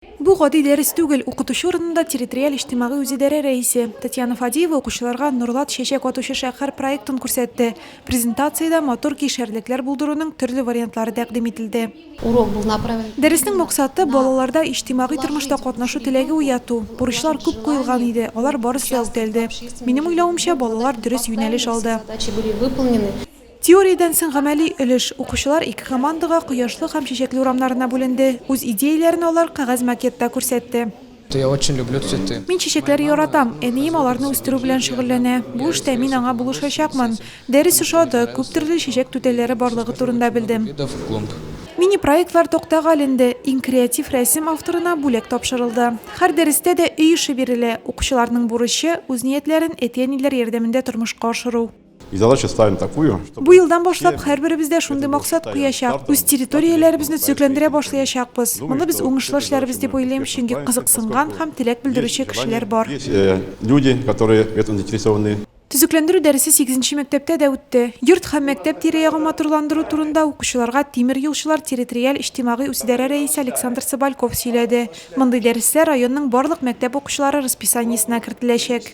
Бу гади дәрес түгел, укытучы урынында территориаль иҗтимагый үзидарә рәисе Татьяна Фадеева укучыларга Нурлат чәчәк атучы шәһәр проектын күрсәтте. Презентацияда мотор кишәрлекләр булдыруның төрле вариантлары тәкъдим ителде. Урок был направлен. Дәреснең максаты балаларда иҗтимагый тормышта катнашу теләге уяту. Бурычлар күп куелган иде, алар барысы да үтәлде. Минем уйлавымча, балалар дөрес юнәлеш алды. Задачи были выполнены. Теориядән соң гамәли өлеш. Укучылар ике командага кояшлы һәм чәчәкле урамнарына бүленде. Үз идеяләрен алар кәгазь макетта күрсәтте. Я очень люблю цветы. Мин чәчәкләр яратам. Әнием аларны үстерү белән шөгыльләнә. Бу эштә мин аңа булышачакмын. Дәрес ошады, күп төрле чәчәк түтәлләре барлыгы турында белдем. Видов клумб. Мини-проектлар токтага алынды. Иң креатив рәсем авторына бүләк тапшырылды. Һәр дәрестә дә өй эше бирелә. Укучыларның бурычы үз ниятләрен әти-әниләр ярдәмендә тормышка ашыру. И задачу ставим такую, чтобы Бу елдан башлап һәрберебездә шундый максат куячак. Үз территорияләребезне төзекләндерә башлаячакбыз. Моны без уңышлы эшләрбез дип уйлыйм, чөнки кызыксынган һәм теләк белдерүче кешеләр бар. есть люди, которые в этом заинтересованы. Төзекләндерү дәресе 8нче мәктәптә дә үтте. Йорт һәм мәктәп тирә-ягын матурландыру турында укучыларга тимер юлчылар территориаль иҗтимагый үзидарә рәисе Александр Собольков сөйләде. Мондый дәресләр районның барлык мәктәп укучылары расписаниесенә кертеләчәк.